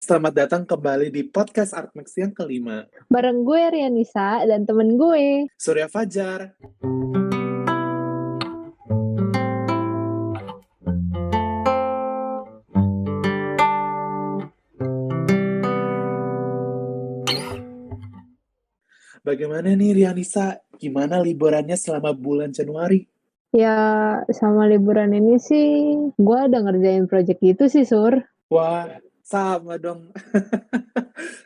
Selamat datang kembali di podcast Artmax yang kelima. Bareng gue Rianisa dan temen gue. Surya Fajar. Bagaimana nih Rianisa? Gimana liburannya selama bulan Januari? Ya, sama liburan ini sih, gue ada ngerjain project gitu sih, Sur. Wah, sama dong.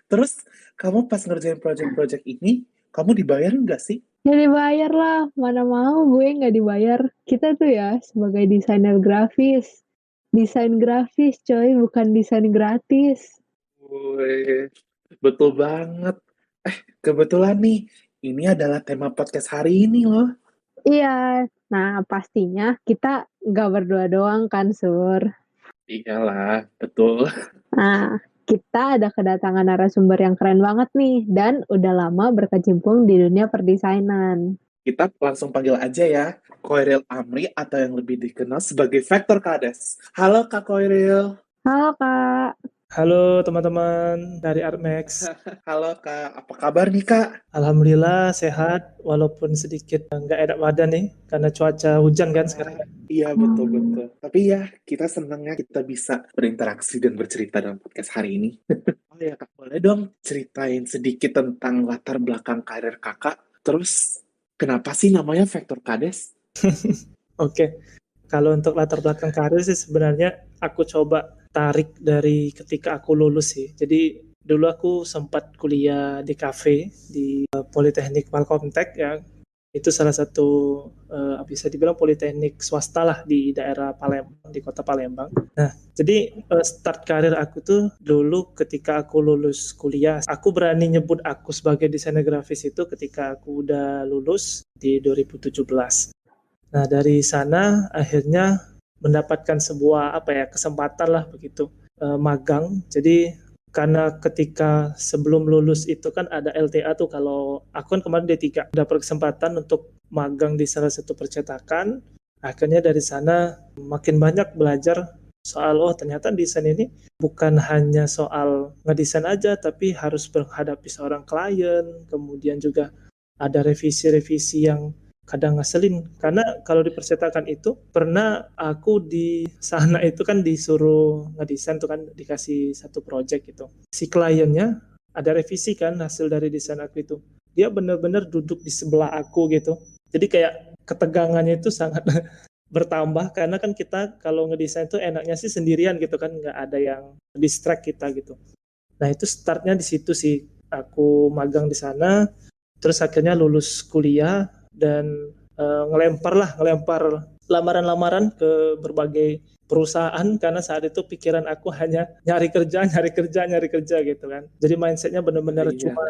Terus, kamu pas ngerjain project-project ini, kamu dibayar nggak sih? Ya dibayar lah, mana mau gue nggak dibayar. Kita tuh ya, sebagai desainer grafis. Desain grafis, coy, bukan desain gratis. Wih, betul banget. Kebetulan nih, ini adalah tema podcast hari ini loh. Iya, nah pastinya kita nggak berdua doang kan, Sur. Iyalah, betul. Nah, kita ada kedatangan narasumber yang keren banget nih, dan udah lama berkecimpung di dunia perdesainan. Kita langsung panggil aja ya, Koiril Amri atau yang lebih dikenal sebagai Vektor Kades. Halo Kak Koiril. Halo Kak. Halo teman-teman dari Artmax. Halo Kak, apa kabar nih Kak? Alhamdulillah sehat, walaupun sedikit nggak enak badan nih, karena cuaca hujan kan sekarang. Iya betul-betul. Tapi ya, kita senangnya kita bisa berinteraksi dan bercerita dalam podcast hari ini. Oh ya Kak, boleh dong ceritain sedikit tentang latar belakang karir Kakak. Terus, kenapa sih namanya Vektor Kades? Oke, kalau untuk latar belakang karir sih sebenarnya aku coba tarik dari ketika aku lulus sih. Jadi dulu aku sempat kuliah di kafe di Politeknik Malkomtek ya. Itu salah satu bisa dibilang politeknik swasta lah di daerah Palembang, di kota Palembang. Nah, jadi start karir aku tuh dulu ketika aku lulus kuliah. Aku berani nyebut aku sebagai desainer grafis itu ketika aku udah lulus di 2017. Nah, dari sana akhirnya mendapatkan sebuah kesempatan lah begitu magang. Jadi karena ketika sebelum lulus itu kan ada LTA tuh, kalau aku kan kemarin D3 dapat kesempatan untuk magang di salah satu percetakan. Akhirnya dari sana makin banyak belajar soal ternyata desain ini bukan hanya soal ngedesain aja, tapi harus menghadapi seorang klien, kemudian juga ada revisi-revisi yang kadang ngeselin, karena kalau di percetakan itu pernah aku di sana itu kan disuruh ngedesain tuh kan, dikasih satu project gitu, si kliennya ada revisi kan hasil dari desain aku itu, dia benar-benar duduk di sebelah aku gitu, jadi kayak ketegangannya itu sangat bertambah, karena kan kita kalau ngedesain tuh enaknya sih sendirian gitu kan, nggak ada yang distract kita gitu. Nah itu startnya di situ sih, aku magang di sana, terus akhirnya lulus kuliah dan ngelempar lamaran-lamaran ke berbagai perusahaan, karena saat itu pikiran aku hanya nyari kerja gitu kan. Jadi mindsetnya benar-benar cuma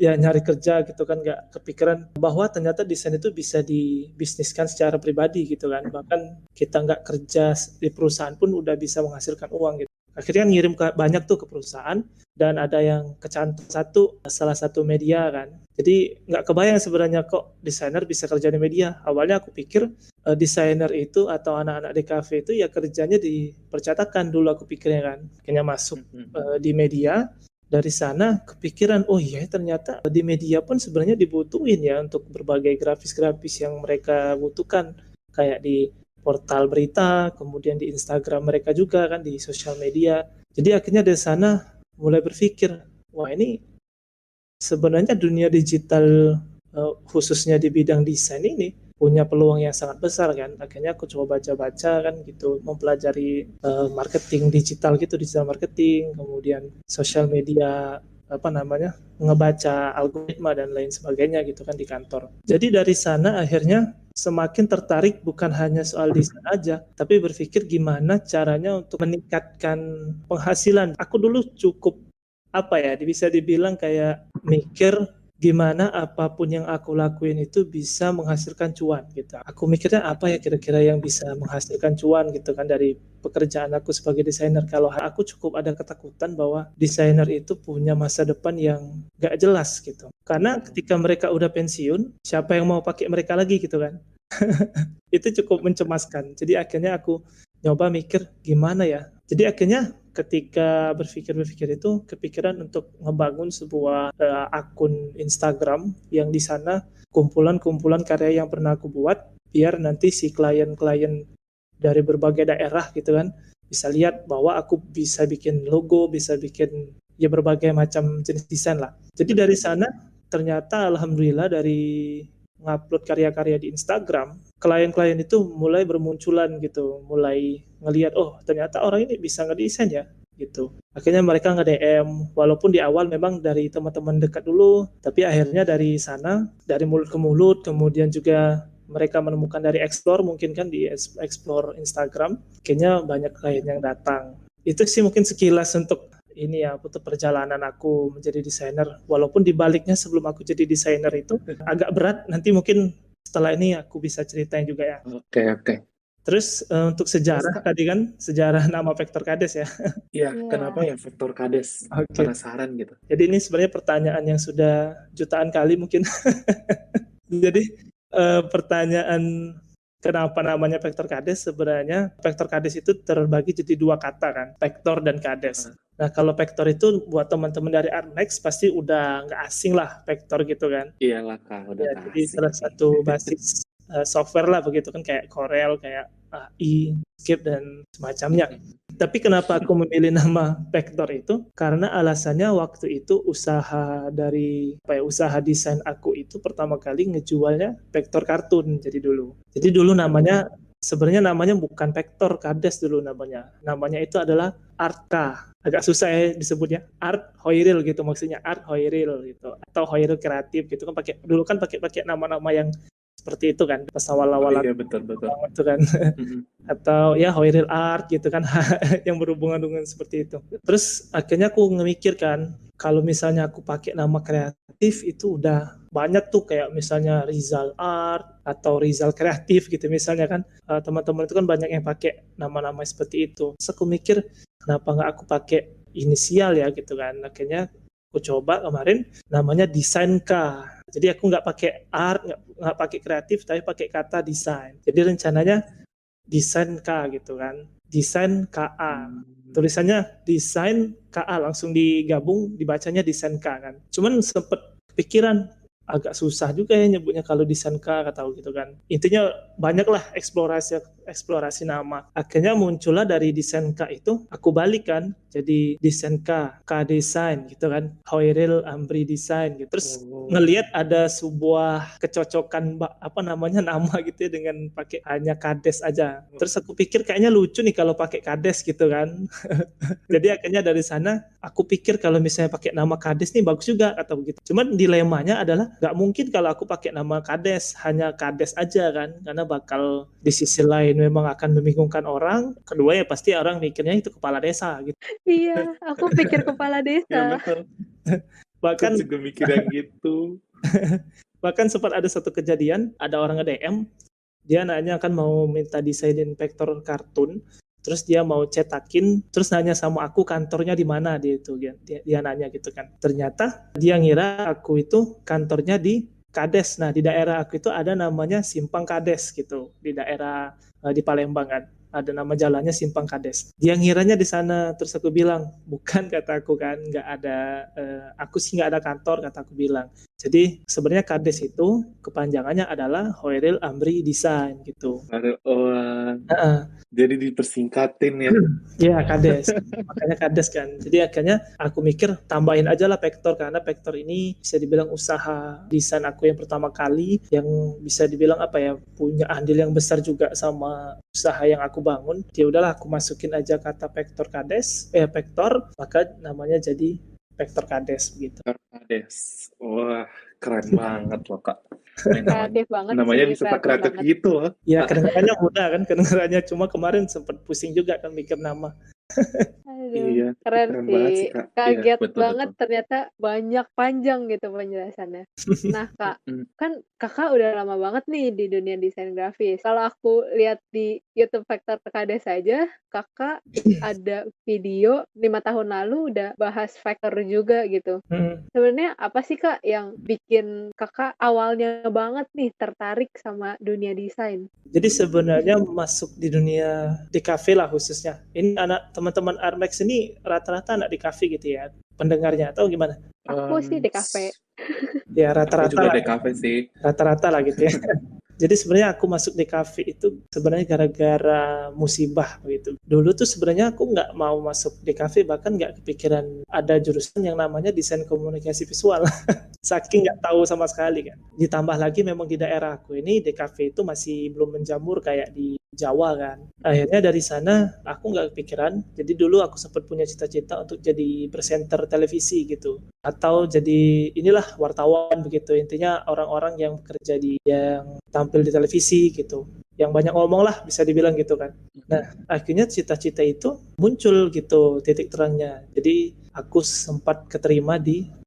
ya nyari kerja gitu kan, nggak kepikiran bahwa ternyata desain itu bisa dibisniskan secara pribadi gitu kan. Bahkan kita nggak kerja di perusahaan pun udah bisa menghasilkan uang gitu. Akhirnya ngirim banyak tuh ke perusahaan, dan ada yang kecantum salah satu media kan. Jadi nggak kebayang sebenarnya kok desainer bisa kerja di media. Awalnya aku pikir desainer itu atau anak-anak di kafe itu ya kerjanya di percetakan, dulu aku pikirnya kan. Akhirnya masuk di media. Dari sana kepikiran, oh iya ternyata di media pun sebenarnya dibutuhin ya untuk berbagai grafis-grafis yang mereka butuhkan, kayak di portal berita, kemudian di Instagram mereka juga kan, di sosial media. Jadi akhirnya dari sana mulai berpikir, wah ini sebenarnya dunia digital khususnya di bidang desain ini punya peluang yang sangat besar kan. Akhirnya aku coba baca-baca kan gitu, mempelajari marketing digital gitu, digital marketing, kemudian sosial media, ngebaca algoritma dan lain sebagainya gitu kan di kantor. Jadi dari sana akhirnya semakin tertarik bukan hanya soal desain aja, tapi berpikir gimana caranya untuk meningkatkan penghasilan. Aku dulu cukup bisa dibilang kayak mikir gimana apapun yang aku lakuin itu bisa menghasilkan cuan gitu. Aku mikirnya apa ya kira-kira yang bisa menghasilkan cuan gitu kan dari pekerjaan aku sebagai desainer. Kalau aku cukup ada ketakutan bahwa desainer itu punya masa depan yang gak jelas gitu. Karena ketika mereka udah pensiun, siapa yang mau pakai mereka lagi gitu kan. Itu cukup mencemaskan. Jadi akhirnya aku nyoba mikir gimana ya. Jadi akhirnya ketika berpikir itu kepikiran untuk ngebangun sebuah akun Instagram yang di sana kumpulan-kumpulan karya yang pernah aku buat, biar nanti si klien-klien dari berbagai daerah gitu kan bisa lihat bahwa aku bisa bikin logo, bisa bikin ya berbagai macam jenis desain lah. Jadi dari sana ternyata alhamdulillah dari ngupload karya-karya di Instagram, klien-klien itu mulai bermunculan gitu, mulai ngelihat, oh ternyata orang ini bisa ngedesain ya gitu. Akhirnya mereka nge-DM, walaupun di awal memang dari teman-teman dekat dulu, tapi akhirnya dari sana, dari mulut ke mulut, kemudian juga mereka menemukan dari explore, mungkin kan di explore Instagram, akhirnya banyak klien yang datang. Itu sih mungkin sekilas untuk ini ya, untuk perjalanan aku menjadi desainer. Walaupun di baliknya sebelum aku jadi desainer itu agak berat, nanti mungkin setelah ini aku bisa ceritain juga ya. Oke. Terus untuk sejarah tadi kan, sejarah nama Vektor Kades ya. Iya, kenapa ya Vektor Kades? Oke. Penasaran gitu. Jadi ini sebenarnya pertanyaan yang sudah jutaan kali mungkin. Jadi pertanyaan kenapa namanya Vektor Kades, sebenarnya Vektor Kades itu terbagi jadi dua kata kan, vektor dan kades. Nah kalau vektor itu buat teman-teman dari Artnext pasti udah nggak asing lah vektor gitu kan. Iyalah Kak, udah Ya, nggak jadi asing. salah satu basis software lah begitu kan, kayak Corel, kayak AI, Inkscape dan semacamnya. Tapi kenapa aku memilih nama Vektor itu? Karena alasannya waktu itu usaha desain aku itu pertama kali ngejualnya vektor kartun jadi dulu. Jadi dulu sebenarnya namanya bukan Vektor Kades dulu namanya. Namanya itu adalah Artka. Agak susah ya disebutnya. Art Hoiril gitu, maksudnya Art Hoiril gitu, atau Hoiril kreatif gitu kan, dulu kan pakai nama-nama yang seperti itu kan pas awal-awal. Iya betul. Itu kan. Atau ya Hoiril Art gitu kan, yang berhubungan dengan seperti itu. Terus akhirnya aku memikirkan kalau misalnya aku pakai nama kreatif itu udah banyak tuh, kayak misalnya Rizal Art atau Rizal Kreatif gitu misalnya kan, teman-teman itu kan banyak yang pakai nama-nama seperti itu. Terus aku mikir kenapa nggak aku pakai inisial ya gitu kan. Akhirnya aku coba kemarin namanya Desain K. Jadi aku nggak pakai art, nggak pakai kreatif, tapi pakai kata desain. Jadi rencananya Desain K gitu kan, Desain KA. Tulisannya Desain KA, langsung digabung dibacanya Desain K kan. Cuman sempet pikiran agak susah juga ya nyebutnya kalau Desain K, kata aku gitu kan. Intinya banyaklah eksplorasi nama. Akhirnya muncullah dari Desain K itu aku balikan jadi Desain K Desain gitu kan, Hoiril Amri Desain gitu. Terus ngelihat ada sebuah kecocokan nama gitu ya dengan pakai hanya Kades aja. Terus aku pikir kayaknya lucu nih kalau pakai Kades gitu kan. Jadi akhirnya dari sana aku pikir kalau misalnya pakai nama Kades nih bagus juga atau begitu. Cuman dilemanya adalah nggak mungkin kalau aku pakai nama Kades, hanya Kades aja kan, karena bakal di sisi lain memang akan membingungkan orang. Kedua ya pasti orang mikirnya itu kepala desa gitu. Iya, aku pikir kepala Iya desa. betul. Bahkan Aku juga mikir yang gitu. Bahkan sempat ada satu kejadian, ada orang nge-DM, dia nanya kan mau minta desainin vektor kartun, terus dia mau cetakin, terus nanya sama aku kantornya di mana, dia nanya gitu kan. Ternyata dia ngira aku itu kantornya di Kades. Nah di daerah aku itu ada namanya Simpang Kades gitu, di daerah di Palembang kan. Ada nama jalannya Simpang Kades. Dia ngiranya di sana, terus aku bilang bukan, kata aku kan, nggak ada, aku sih nggak ada kantor, kata aku bilang. Jadi sebenarnya Kades itu kepanjangannya adalah Hoiril Amri Design gitu. Jadi dipersingkatin ya. Ya Kades, makanya Kades kan. Jadi akhirnya aku mikir tambahin aja lah Vektor, karena Vektor ini bisa dibilang usaha desain aku yang pertama kali, yang bisa dibilang punya andil yang besar juga sama usaha yang aku bangun. Ya udahlah aku masukin aja kata Vektor Kades, Vektor, maka namanya jadi Vektor Kades begitu. Vektor Kades. Wah, keren banget loh Kak. Kreatif banget namanya sih, bisa kreatif gitu loh. Ya kedengarannya mudah kan, kedengarannya, cuma kemarin sempat pusing juga kan mikir nama. Aduh, Iya, keren banget sih. Kak. Kaget Iya, banget ternyata banyak panjang gitu penjelasannya. Nah Kak, kan Kakak udah lama banget nih di dunia desain grafis. Kalau aku lihat di YouTube Vektor Kades saja, Kakak ada video 5 tahun lalu udah bahas vektor juga gitu. Sebenarnya apa sih Kak yang bikin Kakak awalnya banget nih tertarik sama dunia desain? Jadi sebenarnya masuk di dunia DKV lah khususnya. Ini teman-teman Armax ini rata-rata anak di kafe gitu ya, pendengarnya atau gimana? Aku sih di kafe. Ya Aku rata-rata juga lah, di kafe sih. rata-rata lah gitu ya. Jadi sebenarnya aku masuk di kafe itu sebenarnya gara-gara musibah begitu. Dulu tuh sebenarnya aku nggak mau masuk di kafe, bahkan nggak kepikiran ada jurusan yang namanya desain komunikasi visual. Saking nggak tahu sama sekali kan. Ditambah lagi memang di daerah aku ini DKV itu masih belum menjamur kayak di Jawa kan. Akhirnya dari sana aku nggak kepikiran. Jadi dulu aku sempat punya cita-cita untuk jadi presenter televisi gitu. Atau jadi inilah wartawan begitu. Intinya orang-orang yang bekerja yang tampil di televisi gitu. Yang banyak ngomong lah bisa dibilang gitu kan. Nah akhirnya cita-cita itu muncul gitu titik terangnya. Jadi aku sempat keterima di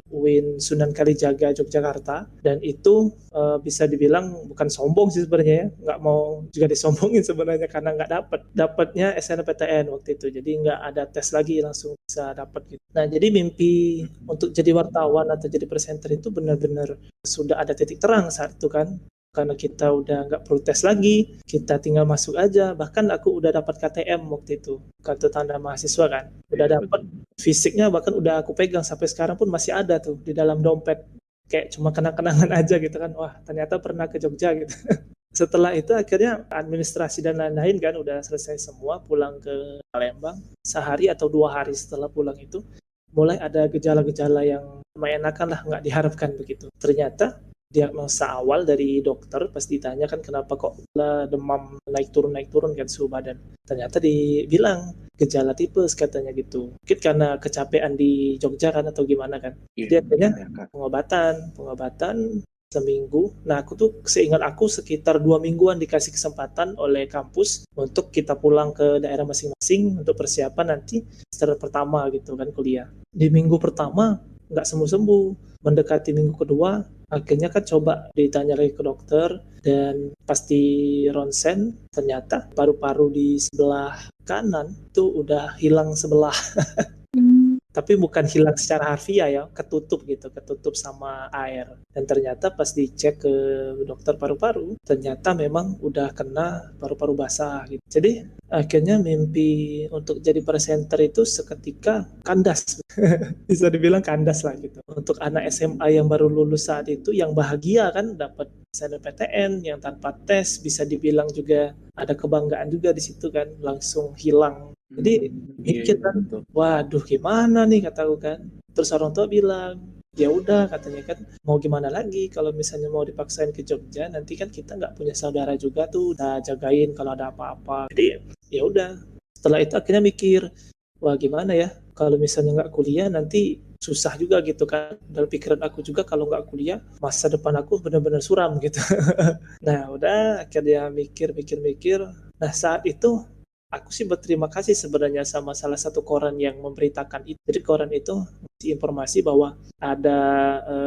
UIN Sunan Kalijaga Yogyakarta, dan itu bisa dibilang bukan sombong sih sebenarnya ya, nggak mau juga disombongin sebenarnya karena nggak dapatnya SNPTN waktu itu, jadi nggak ada tes lagi langsung bisa dapat gitu. Nah jadi mimpi untuk jadi wartawan atau jadi presenter itu benar-benar sudah ada titik terang saat itu kan, karena kita udah nggak perlu tes lagi, kita tinggal masuk aja. Bahkan aku udah dapat KTM waktu itu, kartu tanda mahasiswa kan, udah dapat fisiknya, bahkan udah aku pegang sampai sekarang pun masih ada tuh di dalam dompet, kayak cuma kenang-kenangan aja gitu kan, wah ternyata pernah ke Jogja gitu. Setelah itu akhirnya administrasi dan lain-lain kan udah selesai semua, pulang ke Palembang. Sehari atau 2 hari setelah pulang itu mulai ada gejala-gejala yang lumayan enakan lah, nggak diharapkan begitu. Ternyata diagnosa awal dari dokter pas ditanya kan kenapa kok demam naik turun kan suhu badan, ternyata dibilang gejala tipes katanya gitu, mungkin karena kecapean di Jogja kan atau gimana kan. Jadi akhirnya pengobatan seminggu. Nah aku tuh seingat aku sekitar 2 mingguan dikasih kesempatan oleh kampus untuk kita pulang ke daerah masing-masing untuk persiapan nanti semester pertama gitu kan kuliah. Di minggu pertama nggak sembuh-sembuh, mendekati minggu kedua akhirnya kan coba ditanya lagi ke dokter, dan pasti ronsen ternyata paru-paru di sebelah kanan itu udah hilang sebelah. Tapi bukan hilang secara harfiah ya, ketutup sama air. Dan ternyata pas dicek ke dokter paru-paru, ternyata memang udah kena paru-paru basah gitu. Jadi akhirnya mimpi untuk jadi presenter itu seketika kandas. Bisa dibilang kandas lah gitu. Untuk anak SMA yang baru lulus saat itu, yang bahagia kan dapat SNMPTN yang tanpa tes, bisa dibilang juga ada kebanggaan juga di situ kan, langsung hilang. Jadi mikir kan, waduh gimana nih kataku kan. Terus orang tua bilang, ya udah katanya kan, mau gimana lagi kalau misalnya mau dipaksain ke Jogja, nanti kan kita nggak punya saudara juga tuh udah jagain kalau ada apa-apa. Jadi ya udah. Setelah itu akhirnya mikir, wah gimana ya kalau misalnya nggak kuliah nanti susah juga gitu kan. Dalam pikiran aku juga kalau nggak kuliah masa depan aku benar-benar suram gitu. Nah udah akhirnya mikir. Nah saat itu aku sih berterima kasih sebenarnya sama salah satu koran yang memberitakan itu. Jadi koran itu ngasih informasi bahwa ada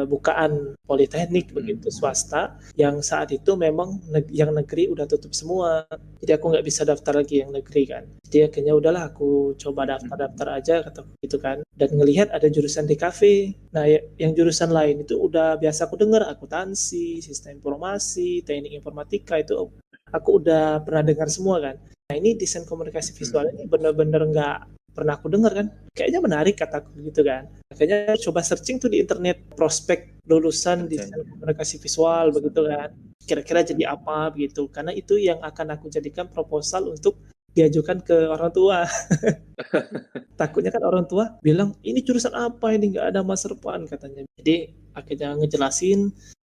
bukaan politeknik begitu swasta yang saat itu memang yang negeri udah tutup semua. Jadi aku nggak bisa daftar lagi yang negeri kan. Jadi akhirnya udahlah aku coba daftar aja kata gitu kan. Dan ngelihat ada jurusan di kafe. Nah yang jurusan lain itu udah biasa aku dengar, akuntansi, sistem informasi, teknik informatika itu aku udah pernah dengar semua kan. Nah ini desain komunikasi visual ini benar-benar nggak pernah aku dengar kan. Kayaknya menarik kataku gitu kan. Akhirnya coba searching tuh di internet prospek lulusan desain komunikasi visual begitu kan. Kira-kira jadi apa begitu. Karena itu yang akan aku jadikan proposal untuk diajukan ke orang tua. Takutnya kan orang tua bilang, ini jurusan apa ini, nggak ada masa depan katanya. Jadi akhirnya ngejelasin,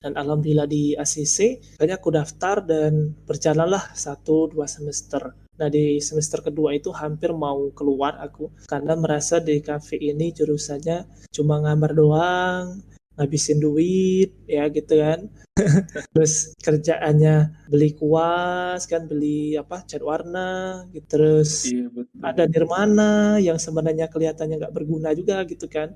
dan alhamdulillah di ACC akhirnya aku daftar dan berjalanlah 1-2 semester. Nah di semester kedua itu hampir mau keluar aku karena merasa di kafe ini jurusannya cuma ngambar doang, ngabisin duit ya gitu kan. Terus kerjaannya beli kuas kan, beli cat warna gitu. Terus ada Nirmana yang sebenarnya kelihatannya nggak berguna juga gitu kan.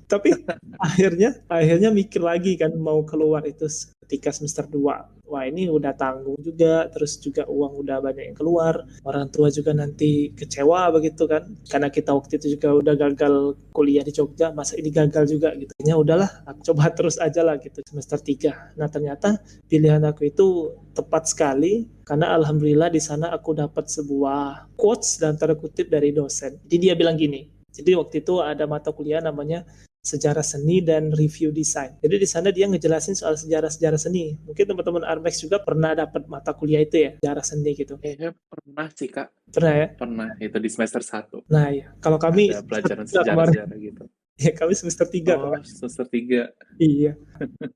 Tapi akhirnya mikir lagi kan mau keluar itu ketika semester 2. Wah ini udah tanggung juga, terus juga uang udah banyak yang keluar, orang tua juga nanti kecewa begitu kan, karena kita waktu itu juga udah gagal kuliah di Jogja, masa ini gagal juga gitu. Ya udahlah, aku coba terus aja lah gitu semester 3. Nah ternyata pilihan aku itu tepat sekali, karena alhamdulillah di sana aku dapat sebuah quotes dan tanda kutip dari dosen. Jadi dia bilang gini, jadi waktu itu ada mata kuliah namanya sejarah seni dan review desain. Jadi di sana dia ngejelasin soal sejarah-sejarah seni. Mungkin teman-teman Armex juga pernah dapat mata kuliah itu ya, sejarah seni gitu. Kayaknya pernah sih, Kak. Pernah ya? Pernah, itu di semester 1. Nah ya, kalau kami Ada semester pelajaran 3 kemarin. sejarah-sejarah gitu. Ya kami semester 3 Oh, kemarin. semester 3. Iya.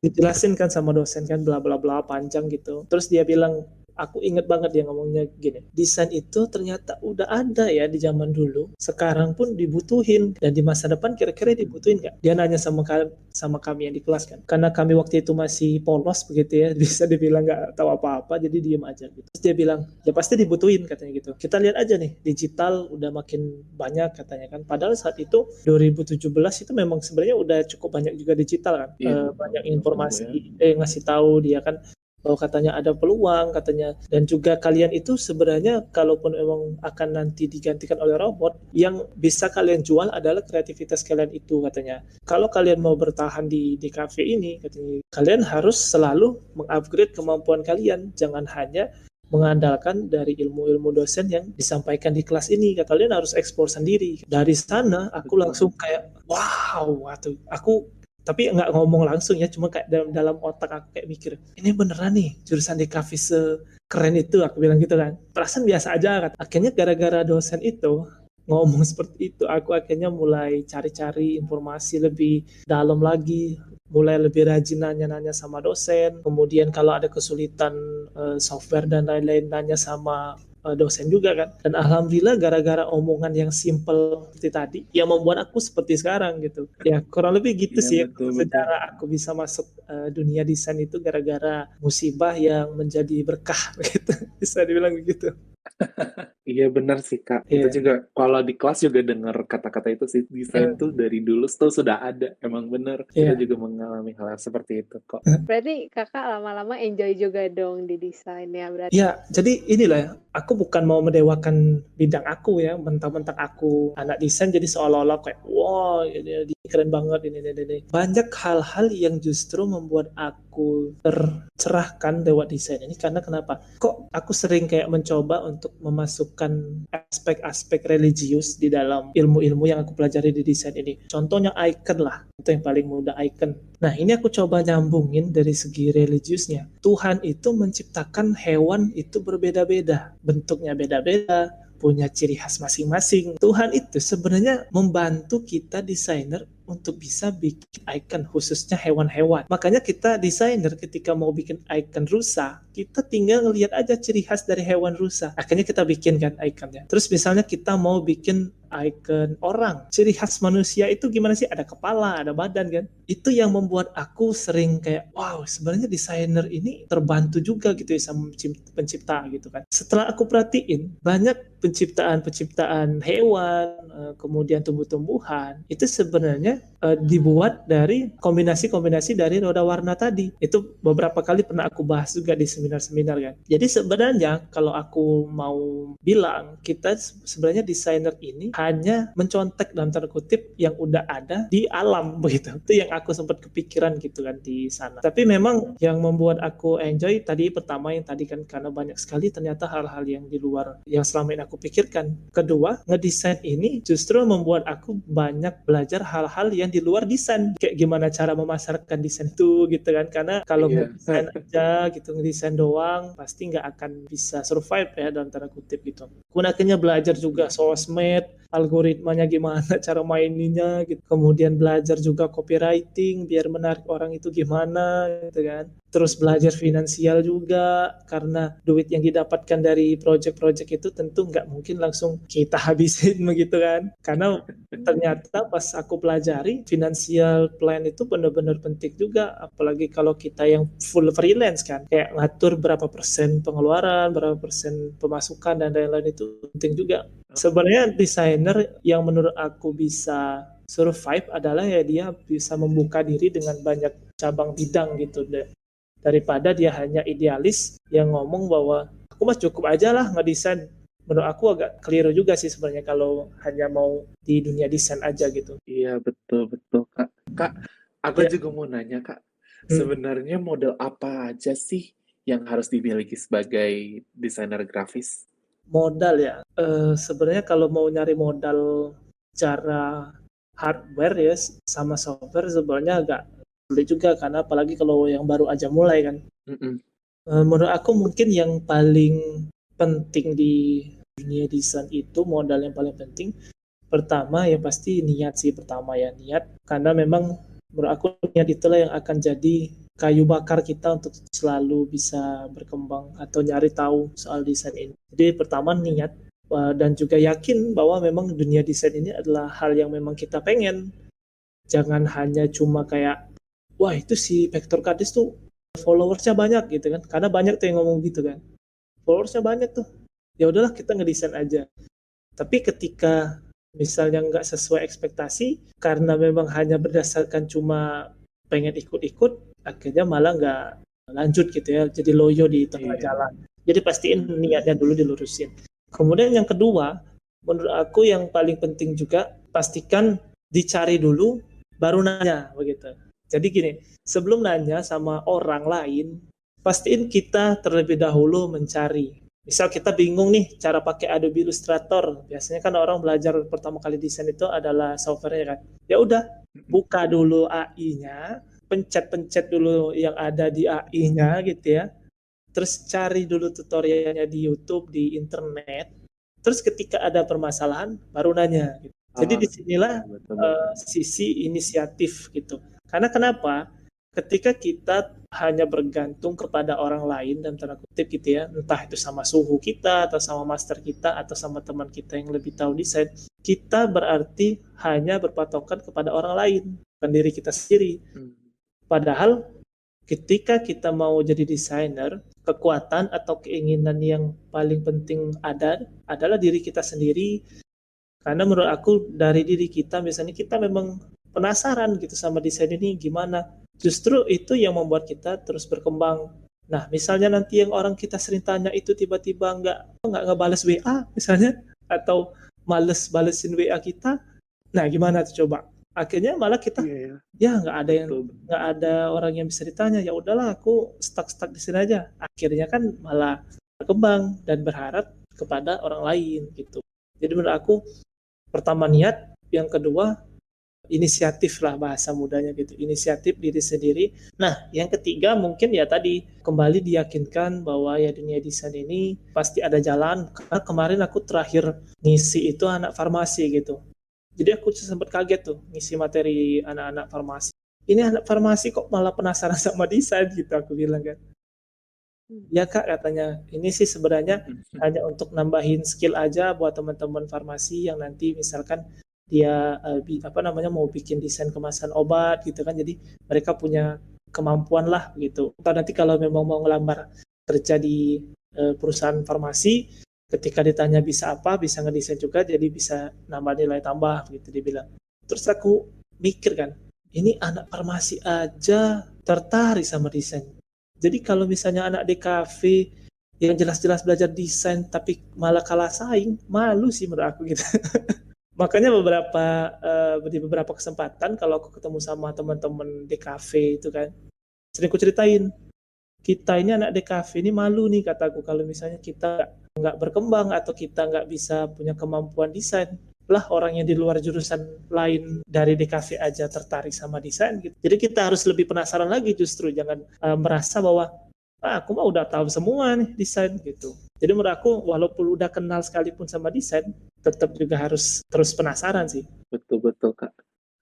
Dijelasin kan sama dosen kan bla bla bla panjang gitu. Terus dia bilang, aku inget banget dia ngomongnya gini, desain itu ternyata udah ada ya di zaman dulu, sekarang pun dibutuhin, dan di masa depan kira-kira dibutuhin nggak? Dia nanya sama kami yang di kelas kan, karena kami waktu itu masih polos begitu ya, bisa dibilang nggak tahu apa-apa, jadi diem aja gitu. Terus dia bilang, ya pasti dibutuhin katanya gitu. Kita lihat aja nih, digital udah makin banyak katanya kan, padahal saat itu 2017 itu memang sebenarnya udah cukup banyak juga digital kan. Iya, Banyak betul informasi ngasih tahu dia kan, bahwa katanya ada peluang katanya, dan juga kalian itu sebenarnya kalaupun memang akan nanti digantikan oleh robot, yang bisa kalian jual adalah kreativitas kalian itu katanya. Kalau kalian mau bertahan di kafe ini katanya, kalian harus selalu mengupgrade kemampuan kalian, jangan hanya mengandalkan dari ilmu-ilmu dosen yang disampaikan di kelas ini. Kalian harus ekspor sendiri. Dari sana aku langsung kayak wow, aku tapi nggak ngomong langsung ya, cuma kayak dalam otak aku kayak mikir, ini beneran nih jurusan DKV sekeren itu, aku bilang gitu kan. Perasaan biasa aja kan. Akhirnya gara-gara dosen itu ngomong seperti itu, aku akhirnya mulai cari-cari informasi lebih dalam lagi, mulai lebih rajin nanya-nanya sama dosen. Kemudian kalau ada kesulitan software dan lain-lain, nanya sama dosen juga kan. Dan alhamdulillah gara-gara omongan yang simple seperti tadi yang membuat aku seperti sekarang gitu ya, kurang lebih gitu sih. betul. Sejarah aku bisa masuk dunia desain itu gara-gara musibah yang menjadi berkah gitu, bisa dibilang begitu. Iya benar sih, Kak. Kita juga kalau di kelas juga dengar kata-kata itu sih, desain tuh dari dulu tuh sudah ada. Emang benar. Kita juga mengalami hal seperti itu kok. Berarti kakak lama-lama enjoy juga dong di desain ya berarti. Ya, jadi inilah, aku bukan mau mendewakan bidang aku ya, mentang-mentang aku anak desain jadi seolah-olah kayak wow ini keren banget ini. Banyak hal-hal yang justru membuat aku tercerahkan lewat desain ini, karena kenapa? Kok aku sering kayak mencoba untuk memasukkan aspek-aspek religius di dalam ilmu-ilmu yang aku pelajari di desain ini. Contohnya icon lah, itu yang paling mudah, icon. Nah ini aku coba nyambungin dari segi religiusnya. Tuhan itu menciptakan hewan itu berbeda-beda, bentuknya beda-beda, punya ciri khas masing-masing. Tuhan itu sebenarnya membantu kita desainer untuk bisa bikin icon khususnya hewan-hewan. Makanya kita desainer ketika mau bikin icon rusa, kita tinggal ngelihat aja ciri khas dari hewan rusa. Akhirnya kita bikin kan iconnya. Terus misalnya kita mau bikin icon orang, ciri khas manusia itu gimana sih? Ada kepala, ada badan kan? Itu yang membuat aku sering kayak, wow sebenarnya desainer ini terbantu juga gitu ya sama pencipta gitu kan. Setelah aku perhatiin, banyak penciptaan hewan, kemudian tumbuh-tumbuhan, itu sebenarnya dibuat dari kombinasi-kombinasi dari roda warna tadi. Itu beberapa kali pernah aku bahas juga di seminar-seminar kan. Jadi sebenarnya kalau aku mau bilang, kita sebenarnya desainer ini hanya mencontek dalam tanda kutip yang udah ada di alam begitu. Itu yang aku sempat kepikiran gitu kan di sana. Tapi memang yang membuat aku enjoy tadi pertama yang tadi kan, karena banyak sekali ternyata hal-hal yang di luar yang selama ini aku pikirkan. Kedua, ngedesain ini justru membuat aku banyak belajar hal-hal yang di luar desain, kayak gimana cara memasarkan desain itu gitu kan. Karena kalau desain aja gitu, ngedesain doang pasti nggak akan bisa survive ya dalam tanda kutip gitu. Kemudian akhirnya belajar juga sosmed, algoritmanya gimana cara maininnya gitu. Kemudian belajar juga copywriting biar menarik orang itu gimana gitu kan. Terus belajar finansial juga, karena duit yang didapatkan dari project-project itu tentu nggak mungkin langsung kita habisin begitu kan. Karena ternyata pas aku pelajari, financial plan itu benar-benar penting juga, apalagi kalau kita yang full freelance kan, kayak ngatur berapa persen pengeluaran, berapa persen pemasukan dan lain-lain, itu penting juga. Sebenarnya desainer yang menurut aku bisa survive adalah ya dia bisa membuka diri dengan banyak cabang bidang gitu deh. daripada dia hanya idealis yang ngomong bahwa aku mah cukup aja lah ngedesain. Menurut aku agak keliru juga sih sebenarnya kalau hanya mau di dunia desain aja gitu. Iya, betul-betul, Kak. Kak, aku Ya, juga mau nanya, Kak. hmm, Sebenarnya model apa aja sih yang harus dimiliki sebagai desainer grafis? modal ya. Sebenarnya kalau mau nyari modal cara hardware ya sama software sebenarnya agak sulit juga karena apalagi kalau yang baru aja mulai kan. Mm-mm. Menurut aku mungkin yang paling penting di dunia desain itu modal yang paling penting pertama ya pasti niat sih pertama ya niat karena memang menurut aku niat itulah yang akan jadi kayu bakar kita untuk selalu bisa berkembang atau nyari tahu soal desain ini. Jadi pertama niat dan juga yakin bahwa memang dunia desain ini adalah hal yang memang kita pengen. Jangan hanya cuma kayak wah itu si Vector Cades tuh followersnya banyak gitu kan. Karena banyak tuh yang ngomong gitu kan. Followersnya banyak tuh. Ya udahlah kita ngedesain aja. Tapi ketika misalnya nggak sesuai ekspektasi, karena memang hanya berdasarkan cuma pengen ikut-ikut, akhirnya malah nggak lanjut gitu ya, jadi loyo di tengah Iya. jalan. Jadi pastiin niatnya dulu dilurusin. Kemudian yang kedua, menurut aku yang paling penting juga, pastikan dicari dulu, baru nanya begitu. Jadi gini, sebelum nanya sama orang lain, pastiin kita terlebih dahulu mencari. Misal kita bingung nih cara pakai Adobe Illustrator. Biasanya kan orang belajar pertama kali desain itu adalah software-nya kan. Ya udah, buka dulu AI-nya, pencet-pencet dulu yang ada di AI-nya gitu ya. Terus cari dulu tutorialnya di YouTube, di internet. Terus ketika ada permasalahan, baru nanya. Gitu. Jadi Ah, disinilah iya, betul-betul. sisi inisiatif gitu. Karena kenapa? Ketika kita hanya bergantung kepada orang lain dan tanda kutip gitu ya, entah itu sama suhu kita atau sama master kita atau sama teman kita yang lebih tahu desain, kita berarti hanya berpatokan kepada orang lain, bukan diri kita sendiri. Hmm. Padahal ketika kita mau jadi desainer, kekuatan atau keinginan yang paling penting ada adalah diri kita sendiri. Karena menurut aku dari diri kita, misalnya kita memang penasaran gitu sama desain ini gimana. Justru itu yang membuat kita terus berkembang. Nah, misalnya nanti yang orang kita sering tanya itu tiba-tiba nggak ngebales WA misalnya, atau males balesin WA kita, nah gimana tuh coba? Akhirnya malah kita Iya ya, ya betul. nggak ada orang yang bisa ditanya, ya udahlah aku stuck di sini aja. Akhirnya kan malah berkembang dan berharap kepada orang lain gitu. Jadi menurut aku pertama niat, yang kedua inisiatif lah bahasa mudanya gitu, inisiatif diri sendiri. Nah, yang ketiga mungkin ya tadi kembali diyakinkan bahwa ya dunia desain ini pasti ada jalan. Karena kemarin aku terakhir ngisi itu anak farmasi gitu. Jadi aku sempat kaget tuh ngisi materi anak-anak farmasi. Ini anak farmasi kok malah penasaran sama desain gitu aku bilang kan. Ya Kak katanya, ini sih sebenarnya hanya untuk nambahin skill aja buat teman-teman farmasi yang nanti misalkan dia apa namanya mau bikin desain kemasan obat gitu kan, jadi mereka punya kemampuan lah gitu. Atau nanti kalau memang mau ngelamar kerja di perusahaan farmasi, ketika ditanya bisa apa, bisa ngedesain juga, jadi bisa nambah nilai tambah gitu dibilang. Terus aku mikir kan, ini anak farmasi aja tertarik sama desain. Jadi kalau misalnya anak di kafe yang jelas-jelas belajar desain tapi malah kalah saing, malu sih menurut aku gitu. Makanya di beberapa kesempatan kalau aku ketemu sama teman-teman di kafe itu kan, sering aku ceritain, kita ini anak di kafe ini malu nih kataku kalau misalnya kita nggak berkembang atau kita nggak bisa punya kemampuan desain. Lah orang yang di luar jurusan lain dari DKV aja tertarik sama desain gitu. Jadi kita harus lebih penasaran lagi justru, jangan merasa bahwa aku mah udah tahu semua nih desain gitu. Jadi menurut aku walaupun udah kenal sekalipun sama desain, tetap juga harus terus penasaran sih. Betul-betul, Kak.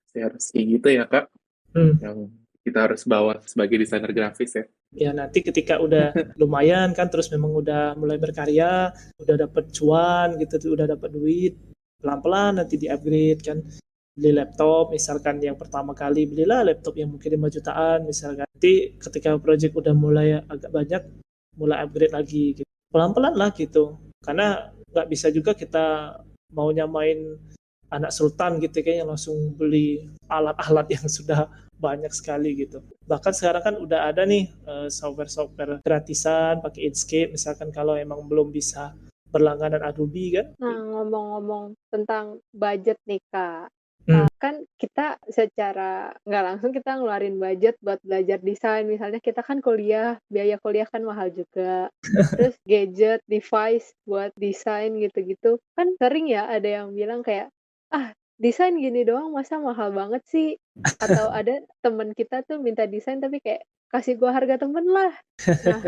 Saya harus kayak gitu ya, Kak. Hmm. Yang kita harus bawa sebagai desainer grafis ya. Ya nanti ketika udah lumayan kan, terus memang udah mulai berkarya, udah dapet cuan gitu, udah dapet duit, pelan-pelan nanti di-upgrade kan, beli laptop misalkan yang pertama kali belilah laptop yang mungkin 5 jutaan misalkan, nanti ketika project udah mulai agak banyak mulai upgrade lagi gitu, pelan-pelan lah gitu, karena nggak bisa juga kita mau nyamain anak sultan gitu kayaknya langsung beli alat-alat yang sudah banyak sekali gitu. Bahkan sekarang kan udah ada nih software-software gratisan pakai Inkscape misalkan kalau emang belum bisa berlangganan Adobe kan. Nah, ngomong-ngomong tentang budget nih, Kak. Hmm. Kan kita secara nggak langsung kita ngeluarin budget buat belajar desain. Misalnya kita kan kuliah, biaya kuliah kan mahal juga. Terus gadget, device buat desain gitu-gitu. Kan sering ya ada yang bilang kayak, "Ah, desain gini doang masa mahal banget sih?" Atau ada temen kita tuh minta desain tapi kayak, "Kasih gua harga temen lah." Nah,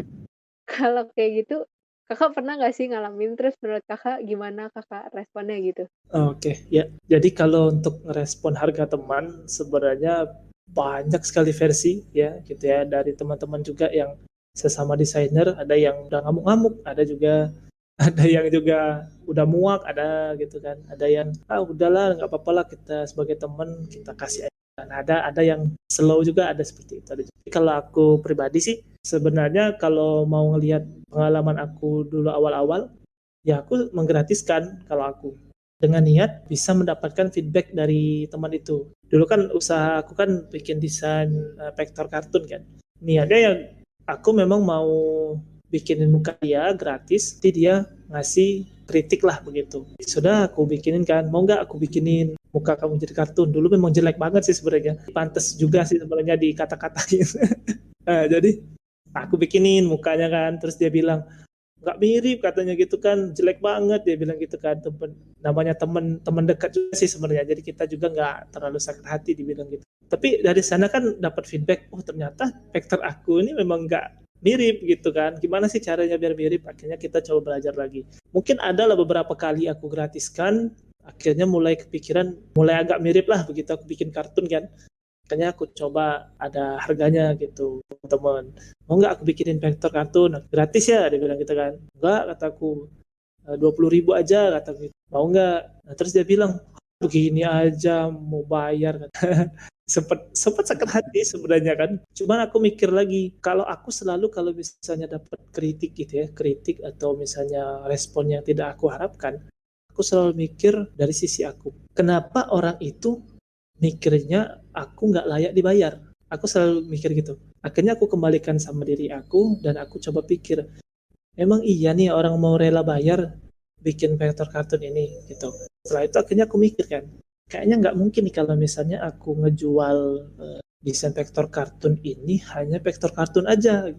kalau kayak gitu, Kakak pernah nggak sih ngalamin? Terus menurut Kakak gimana Kakak responnya gitu? Oke, ya. Jadi kalau untuk ngerespon harga teman, sebenarnya banyak sekali versi ya, gitu ya. Dari teman-teman juga yang sesama desainer, ada yang udah ngamuk-ngamuk, ada juga ada yang juga udah muak, ada gitu kan. Ada yang udahlah nggak apa-apa lah kita sebagai teman kita kasih aja. Nah, ada yang slow juga ada seperti itu. Jadi kalau aku pribadi sih sebenarnya kalau mau ngelihat pengalaman aku dulu awal-awal, ya aku menggratiskan kalau aku dengan niat bisa mendapatkan feedback dari teman itu. Dulu kan usaha aku kan bikin desain vektor kartun kan. Niatnya yang aku memang mau bikinin muka dia gratis, nanti dia ngasih kritik lah begitu. Sudah aku bikinin kan, mau nggak aku bikinin muka kamu jadi kartun. Dulu memang jelek banget sih sebenarnya. Pantes juga sih sebenarnya dikata-katain. Nah, jadi aku bikinin mukanya kan, terus dia bilang, nggak mirip katanya gitu kan, jelek banget dia bilang gitu kan. Namanya teman dekat juga sih sebenarnya, jadi kita juga nggak terlalu sakit hati dibilang gitu. Tapi dari sana kan dapat feedback, oh ternyata vektor aku ini memang nggak mirip gitu kan, gimana sih caranya biar mirip. Akhirnya kita coba belajar lagi, mungkin ada lah beberapa kali aku gratiskan, akhirnya mulai kepikiran, mulai agak mirip lah begitu aku bikin kartun kan. Makanya aku coba ada harganya gitu teman, mau nggak aku bikinin vektor kartun gratis ya, dia bilang gitu kan. Enggak, kataku, 20.000 aja kata gitu. Mau nggak? Nah, terus dia bilang begini aja mau bayar. Sempat sakit hati sebenarnya kan, cuman aku mikir lagi, kalau aku selalu kalau misalnya dapat kritik gitu ya, kritik atau misalnya respon yang tidak aku harapkan, aku selalu mikir dari sisi aku, kenapa orang itu mikirnya aku nggak layak dibayar. Aku selalu mikir gitu. Akhirnya aku kembalikan sama diri aku dan aku coba pikir, emang iya nih orang mau rela bayar bikin vektor kartun ini gitu. Setelah itu akhirnya aku mikir kan, kayaknya nggak mungkin nih kalau misalnya aku ngejual desain vektor kartun ini hanya vektor kartun aja.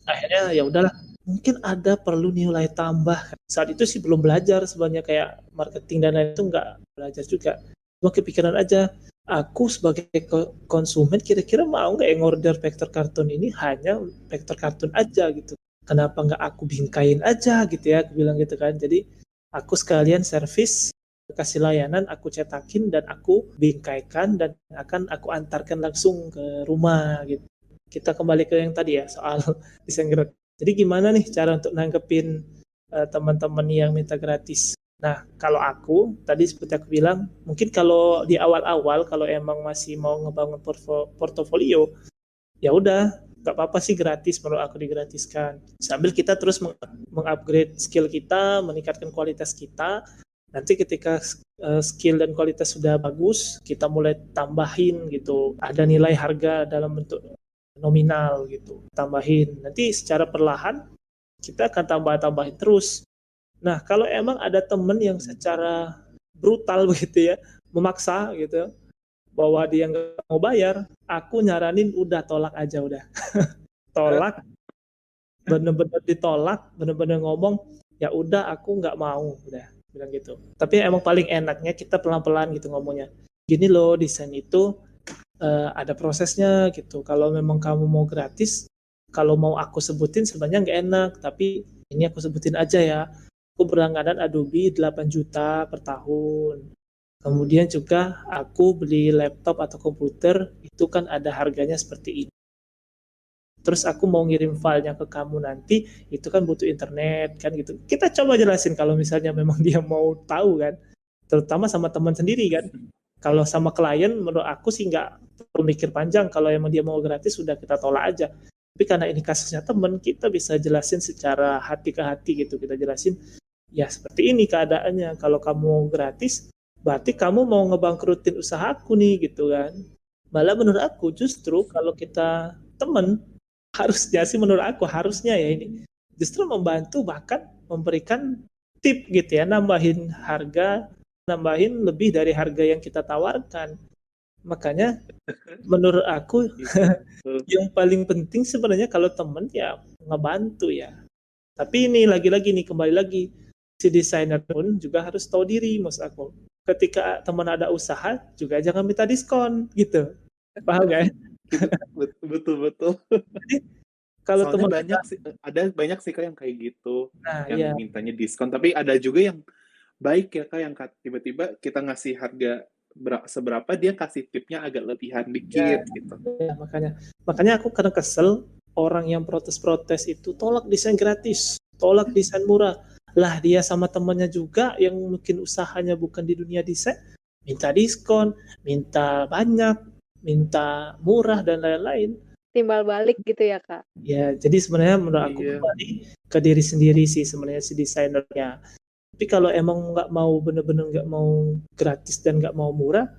Akhirnya ya udahlah, mungkin ada perlu nilai tambah. Saat itu sih belum belajar sebenarnya kayak marketing dan lain itu, nggak belajar juga. Cuma kepikiran aja, aku sebagai konsumen kira-kira mau nggak yang order vektor kartun ini hanya vektor kartun aja gitu. Kenapa nggak aku bingkain aja gitu ya, aku bilang gitu kan. Jadi aku sekalian servis, kasih layanan, aku cetakin dan aku bingkaikan dan akan aku antarkan langsung ke rumah gitu. Kita kembali ke yang tadi ya, soal desain gratis. Jadi gimana nih cara untuk nanggepin teman-teman yang minta gratis? Nah, kalau aku, tadi seperti aku bilang, mungkin kalau di awal-awal, kalau emang masih mau ngebangun portofolio, ya udah, nggak apa-apa sih gratis, menurut aku digratiskan. Sambil kita terus mengupgrade skill kita, meningkatkan kualitas kita. Nanti ketika skill dan kualitas sudah bagus, kita mulai tambahin gitu. Ada nilai harga dalam bentuk nominal gitu, tambahin. Nanti secara perlahan, kita akan tambahin terus. Nah, kalau emang ada temen yang secara brutal begitu ya, memaksa gitu, bahwa dia nggak mau bayar, aku nyaranin udah tolak aja udah. Tolak, bener-bener ditolak, bener-bener ngomong, ya udah aku nggak mau, udah bilang gitu. Tapi emang paling enaknya kita pelan-pelan gitu ngomongnya. Gini loh, desain itu ada prosesnya gitu. Kalau memang kamu mau gratis, kalau mau aku sebutin sebenarnya nggak enak, tapi ini aku sebutin aja ya. Aku berlangganan Adobe 8 juta per tahun. Kemudian juga aku beli laptop atau komputer, itu kan ada harganya seperti ini. Terus aku mau ngirim filenya ke kamu nanti, itu kan butuh internet kan gitu. Kita coba jelasin kalau misalnya memang dia mau tahu kan. Terutama sama teman sendiri kan. Kalau sama klien menurut aku sih nggak perlu mikir panjang, kalau emang dia mau gratis sudah kita tolak aja. Tapi karena ini kasusnya teman, kita bisa jelasin secara hati ke hati gitu. Kita jelasin, ya seperti ini keadaannya, kalau kamu gratis berarti kamu mau ngebangkrutin usahaku nih gitu kan. Malah menurut aku justru kalau kita teman, harusnya sih menurut aku harusnya ya ini justru membantu, bahkan memberikan tip gitu ya, nambahin harga, nambahin lebih dari harga yang kita tawarkan. Makanya menurut aku Iya, betul. yang paling penting sebenarnya kalau teman ya ngebantu ya. Tapi ini lagi-lagi nih, kembali lagi, si desainer pun juga harus tahu diri, maksud aku. Ketika teman ada usaha juga jangan minta diskon gitu. Paham gak? Betul betul. Jadi kalau Soalnya teman kita, banyak sih, ada banyak sih Kak yang kayak gitu, nah yang iya, mintanya diskon. Tapi ada juga yang baik ya Kak, yang tiba-tiba kita ngasih harga seberapa, dia kasih tipnya agak lebihan ya, dikit gitu. ya makanya aku kadang kesel orang yang protes-protes itu tolak desain gratis, tolak desain murah. Lah dia sama temannya juga yang mungkin usahanya bukan di dunia desain, minta diskon, minta banyak, minta murah dan lain-lain. Timbal balik gitu ya, Kak? Ya, jadi sebenarnya menurut aku Iya. kembali ke diri sendiri sih sebenarnya si desainernya. Tapi kalau emang nggak mau bener-bener nggak mau gratis dan nggak mau murah,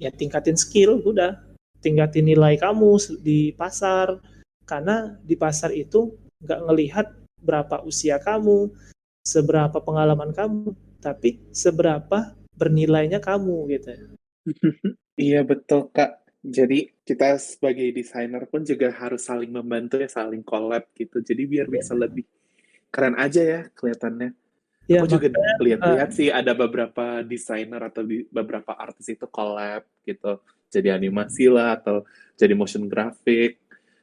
ya tingkatin skill, udah. Tingkatin nilai kamu di pasar. Karena di pasar itu nggak ngelihat berapa usia kamu, seberapa pengalaman kamu, tapi seberapa bernilainya kamu gitu. Iya betul Kak. Jadi kita sebagai desainer pun juga harus saling membantu ya, saling collab gitu. Jadi biar bisa lebih keren aja ya kelihatannya. Ya Aku juga makanya lihat-lihat sih ada beberapa desainer atau beberapa artis itu collab gitu. Jadi animasi lah atau jadi motion graphic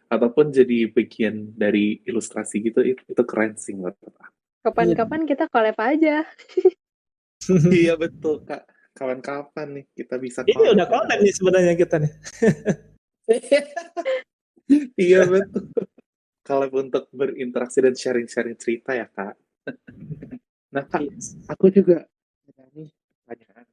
ataupun jadi bagian dari ilustrasi gitu. Itu keren sih menurut aku. iya. Kapan-kapan kita collab aja. Iya betul Kak. Kawan-kapan nih kita bisa Ini collab udah ya. konten nih sebenarnya kita nih. Iya betul. Collab untuk berinteraksi dan sharing-sharing cerita ya Kak. Nah Kak, Yes. aku juga ada nih pertanyaan.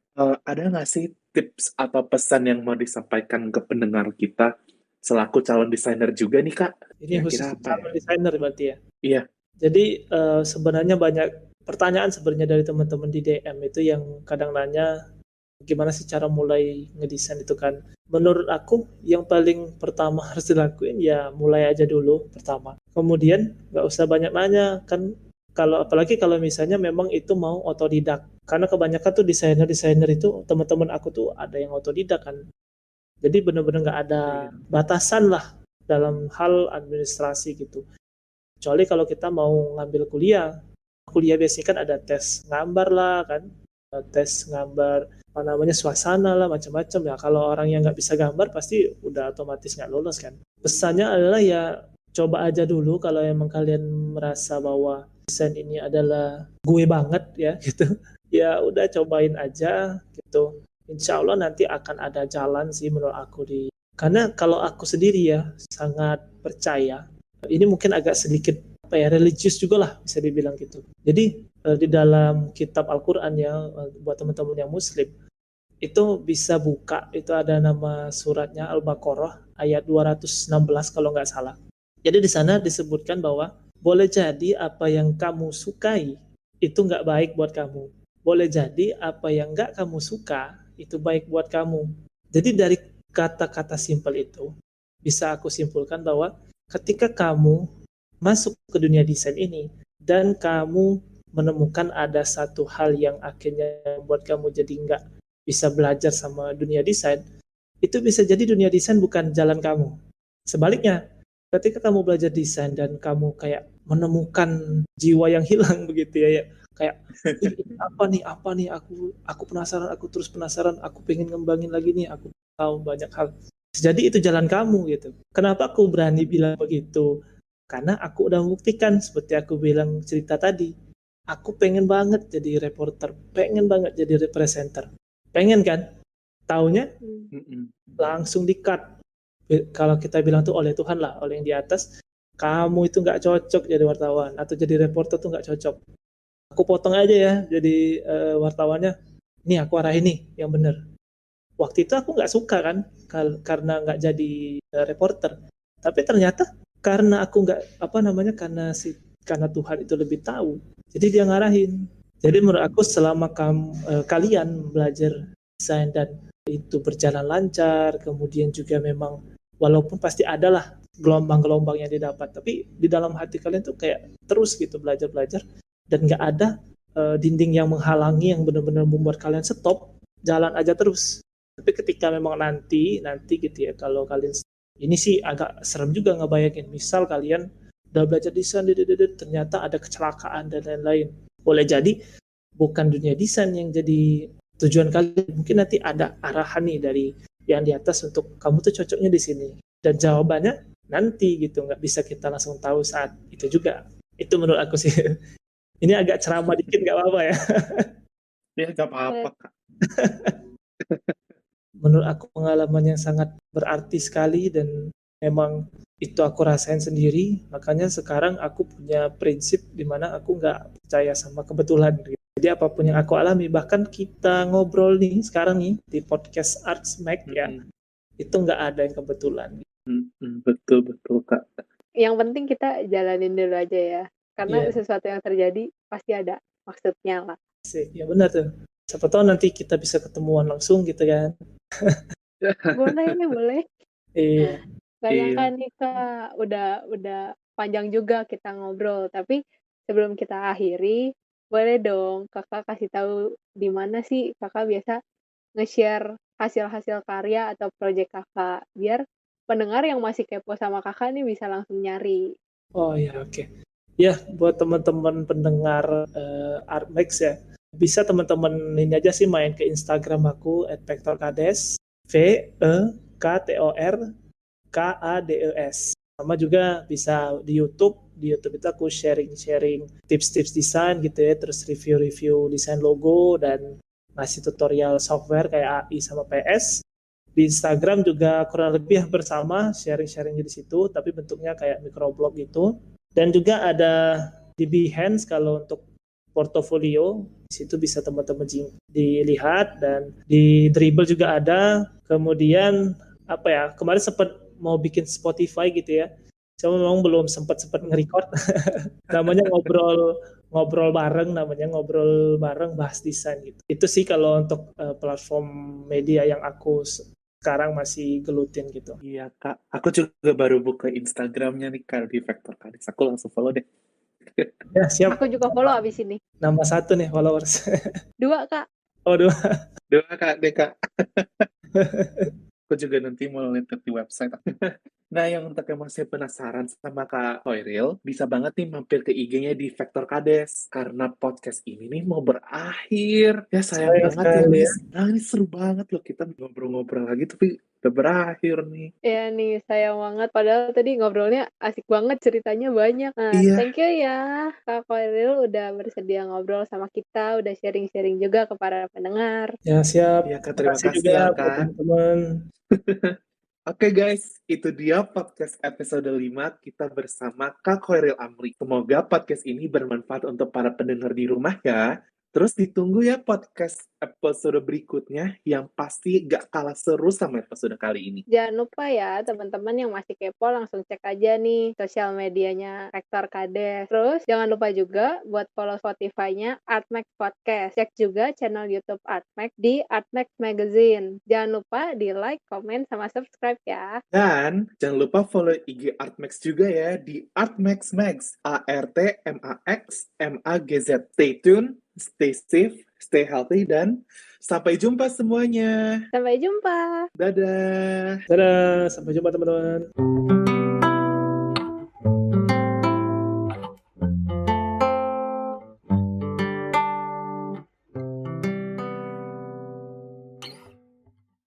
Ada nggak sih tips atau pesan yang mau disampaikan ke pendengar kita selaku calon desainer juga nih Kak? Ini khusus Kira-kira apa ya? calon desainer berarti ya. Iya, Jadi sebenarnya banyak pertanyaan sebenarnya dari teman-teman di DM itu yang kadang nanya gimana sih cara mulai ngedesain itu kan. Menurut aku yang paling pertama harus dilakuin ya mulai aja dulu pertama. Kemudian nggak usah banyak nanya kan, kalau apalagi kalau misalnya memang itu mau otodidak. Karena kebanyakan tuh desainer-desainer itu teman-teman aku tuh ada yang otodidak kan. Jadi benar-benar nggak ada iya. batasan lah dalam hal administrasi gitu. Kecuali kalau kita mau ngambil kuliah, kuliah biasanya kan ada tes gambar lah kan, tes gambar apa namanya suasana lah macam-macam ya. Kalau orang yang nggak bisa gambar pasti udah otomatis nggak lolos kan. Pesannya adalah ya coba aja dulu kalau emang kalian merasa bahwa desain ini adalah gue banget ya gitu. Ya udah cobain aja gitu. Insya Allah nanti akan ada jalan sih menurut aku di. Karena kalau aku sendiri ya sangat percaya ini mungkin agak sedikit apa ya religius juga lah bisa dibilang gitu. Jadi di dalam kitab Al-Qur'an ya buat teman-teman yang muslim itu bisa buka itu ada nama suratnya Al-Baqarah ayat 216 kalau nggak salah. Jadi di sana disebutkan bahwa boleh jadi apa yang kamu sukai itu nggak baik buat kamu. Boleh jadi apa yang nggak kamu suka itu baik buat kamu. Jadi dari kata-kata simpel itu bisa aku simpulkan bahwa ketika kamu masuk ke dunia desain ini dan kamu menemukan ada satu hal yang akhirnya membuat kamu jadi nggak bisa belajar sama dunia desain, itu bisa jadi dunia desain bukan jalan kamu. Sebaliknya, ketika kamu belajar desain dan kamu kayak menemukan jiwa yang hilang begitu ya, kayak apa nih, aku penasaran, aku terus penasaran, aku pengen ngembangin lagi nih, aku tahu banyak hal. Jadi itu jalan kamu gitu. Kenapa aku berani bilang begitu? Karena aku udah membuktikan seperti aku bilang cerita tadi. Aku pengen banget jadi reporter, pengen banget jadi presenter. Pengen kan? Taunya Mm-mm. langsung di-cut. Kalau kita bilang tuh oleh Tuhan lah, oleh yang di atas, kamu itu nggak cocok jadi wartawan atau jadi reporter tuh nggak cocok. Aku potong aja ya jadi wartawannya. Nih aku arahin nih yang bener. Waktu itu aku nggak suka kan karena nggak jadi reporter, tapi ternyata karena aku nggak apa namanya karena Tuhan itu lebih tahu, jadi dia ngarahin. Jadi menurut aku selama kalian belajar desain dan itu berjalan lancar, kemudian juga memang walaupun pasti ada lah gelombang-gelombang yang didapat, tapi di dalam hati kalian tuh kayak terus gitu belajar dan nggak ada dinding yang menghalangi yang benar-benar membuat kalian stop, jalan aja terus. Tapi ketika memang nanti gitu ya, kalau kalian ini sih agak serem juga ngebayangin, misal kalian udah belajar desain, ternyata ada kecelakaan dan lain-lain. Boleh jadi bukan dunia desain yang jadi tujuan kalian, mungkin nanti ada arahan nih dari yang di atas untuk kamu tuh cocoknya di sini. Dan jawabannya nanti gitu, nggak bisa kita langsung tahu saat itu juga. Itu menurut aku sih. Ini agak ceramah dikit, nggak apa-apa ya. Ya nggak apa-apa Kak. Menurut aku pengalaman yang sangat berarti sekali dan memang itu aku rasain sendiri. Makanya sekarang aku punya prinsip di mana aku nggak percaya sama kebetulan. Jadi apapun yang aku alami, bahkan kita ngobrol nih sekarang nih di podcast Arts Mag ya, itu nggak ada yang kebetulan. Betul Kak. Yang penting kita jalanin dulu aja ya, karena sesuatu yang terjadi pasti ada maksudnya lah. Ya benar tuh. Siapa tahu nanti kita bisa ketemuan langsung gitu kan. Boleh. Iya. Bayangkan nih Kak, udah panjang juga kita ngobrol, tapi sebelum kita akhiri, boleh dong Kakak kasih tahu di mana sih Kakak biasa nge-share hasil-hasil karya atau proyek Kakak, biar pendengar yang masih kepo sama Kakak nih bisa langsung nyari. Oh ya, oke. Ya, buat teman-teman pendengar Artmax ya, bisa teman-teman ini aja sih main ke Instagram aku @vektorkades, VEKTORKADES. Sama juga bisa di YouTube. Di YouTube itu aku sharing tips-tips desain gitu ya, terus review desain logo dan ngasih tutorial software kayak AI sama PS. Di Instagram juga kurang lebih hampir sama, sharing di situ, tapi bentuknya kayak microblog gitu. Dan juga ada di Behance kalau untuk portofolio, di situ bisa teman-teman dilihat, dan di Dribbble juga ada. Kemudian apa ya, kemarin sempat mau bikin Spotify gitu ya, cuma memang belum sempat nge-record. Namanya ngobrol bareng bahas desain gitu. Itu sih kalau untuk platform media yang aku sekarang masih gelutin gitu. Iya Kak, aku juga baru buka Instagramnya nih Kak di vektorkades. Aku langsung follow deh. Ya siap. Aku juga follow abis ini. Nambah 1 nih followers. 2 Kak. Oh 2. 2 Kak deh Kak. Aku juga nanti mau lihat di website. Nah, yang untuk yang masih penasaran sama Kak Khoiril, bisa banget nih mampir ke IG-nya di vektorkades. Karena podcast ini nih mau berakhir. Ya sayang banget ya, Miss. Nah, ini seru banget loh kita ngobrol-ngobrol lagi, tapi udah berakhir nih. Iya nih, sayang banget. Padahal tadi ngobrolnya asik banget, ceritanya banyak. Nah, thank you ya Kak Khoiril udah bersedia ngobrol sama kita, udah sharing-sharing juga ke para pendengar. Ya siap. Iya Kak, terima kasih juga ya buat Kak. teman-teman. Oke guys, itu dia podcast episode 5 kita bersama Kak Khoiril Amri. Semoga podcast ini bermanfaat untuk para pendengar di rumah ya. Terus ditunggu ya podcast episode berikutnya yang pasti gak kalah seru sama episode kali ini. Jangan lupa ya teman-teman yang masih kepo langsung cek aja nih sosial medianya vektorkades. Terus jangan lupa juga buat follow Spotify-nya Artmax Podcast. Cek juga channel YouTube Artmax di Artmax Magazine. Jangan lupa di like, komen, sama subscribe ya. Dan jangan lupa follow IG Artmax juga ya di Artmax Max. ARTMAXMAGZ. Stay tune, stay safe, stay healthy, dan sampai jumpa semuanya. Sampai jumpa. Dadah. Dadah, sampai jumpa teman-teman.